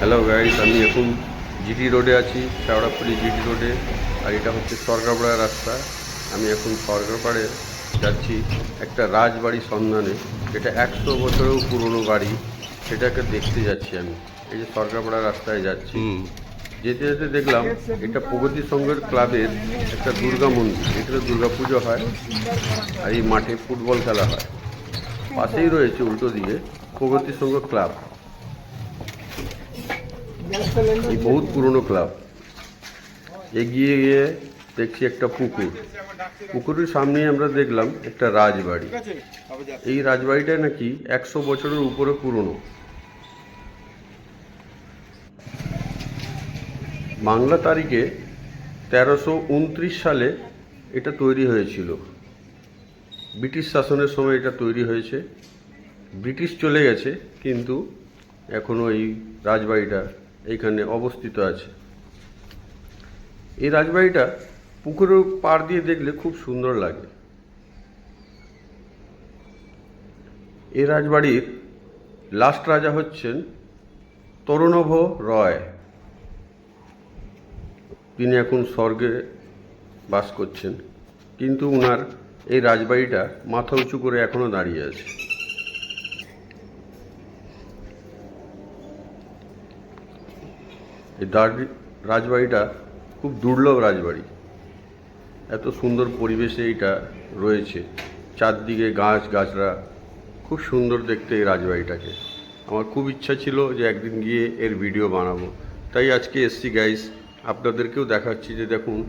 Hello guys, আমি এখন GT রোডে আছি, শেওড়াফুলি জিটি রোডে। আর এটা হচ্ছে সরকারপাড়া রাস্তা। আমি এখন সরকারপাড়ে যাচ্ছি একটা রাজবাড়ির সন্ধানে, যেটা 100 বছরেও পুরনো বাড়ি। সেটাকে দেখতে যাচ্ছি আমি। এই যে সরকারপাড়া রাস্তায় যাচ্ছি, যেতে যেতে দেখলাম এটা প্রগতি সংঘের ক্লাবের একটা দুর্গা মন্দির। এখানে দুর্গা পুজো হয় আর এই মাঠে ফুটবল খেলা হয়। পাশেই রয়েছে উল্টো দিকে প্রগতি সংঘ ক্লাব। এই বহুত পুরনো ক্লাব। এগিয়ে গিয়ে দেখছি একটা পুকুর। পুকুরের সামনেই আমরা দেখলাম একটা রাজবাড়ি। এই রাজবাড়িটা নাকি 100 বছরের উপরে পুরনো। বাংলা তারিখে 1329 সালে এটা তৈরি হয়েছিল। ব্রিটিশ শাসনের সময় এটা তৈরি হয়েছে। ব্রিটিশ চলে গেছে, কিন্তু এখনও এই রাজবাড়িটা এইখানে অবস্থিত আছে। এই রাজবাড়িটা পুকুরের পাড় দিয়ে দেখলে খুব সুন্দর লাগে। এই রাজবাড়ির লাস্ট রাজা হচ্ছেন তরুণভ রয়। তিনি এখন স্বর্গে বাস করছেন, কিন্তু ওনার এই রাজবাড়িটা মাথা উঁচু করে এখনো দাঁড়িয়ে আছে। এই রাজবাড়িটা খুব দুর্লভ রাজবাড়ি। এত সুন্দর পরিবেশে এইটা রয়েছে, চারদিকে গাছ গাছরা, খুব সুন্দর দেখতে এই রাজবাড়িটাকে। আমার খুব ইচ্ছা ছিল যে একদিন গিয়ে এর ভিডিও বানাবো, তাই আজকে এসছি গাইস। আপনাদেরকেও দেখাচ্ছি যে দেখুন,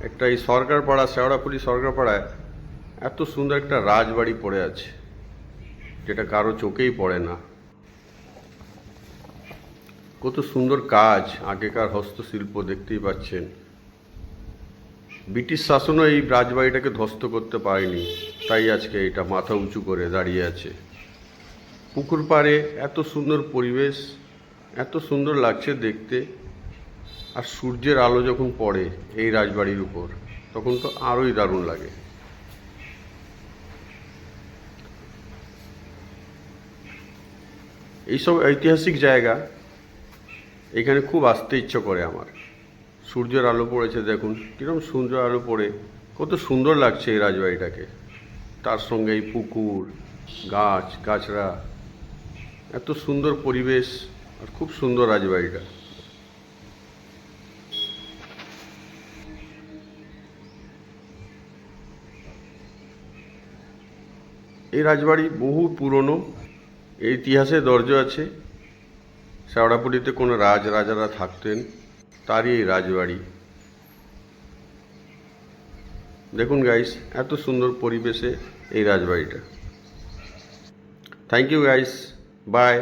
একটা এই সরকারপাড়া, শেওড়াফুলি সরকারপাড়ায় এত সুন্দর একটা রাজবাড়ি পড়ে আছে, যেটা কারো চোখেই পড়ে না। কত সুন্দর কাজ, আগেকার হস্তশিল্প দেখতেই পাচ্ছেন। ব্রিটিশ শাসনও এই রাজবাড়িটাকে ধ্বস্ত করতে পারেনি, তাই আজকে এটা মাথা উঁচু করে দাঁড়িয়ে আছে। পুকুর পাড়ে এত সুন্দর পরিবেশ, এত সুন্দর লাগছে দেখতে। আর সূর্যের আলো যখন পড়ে এই রাজবাড়ির উপর, তখন তো আরোই দারুণ লাগে। এইসব ঐতিহাসিক জায়গা এখানে খুব আসতে ইচ্ছে করে আমার। সূর্যের আলো পড়েছে, দেখুন কীরকম সূর্য আলো পড়ে কত সুন্দর লাগছে এই রাজবাড়িটাকে। তার সঙ্গে এই পুকুর, গাছ গাছরা, এত সুন্দর পরিবেশ, আর খুব সুন্দর রাজবাড়িটা। এই রাজবাড়ি বহু পুরনো, এই ইতিহাসে দর্জ আছে। শেওড়াফুলিতে কোনো রাজারা থাকতেন, তারই এই রাজবাড়ি। দেখুন গাইস, এত সুন্দর পরিবেশে এই রাজবাড়িটা। Thank you guys, by.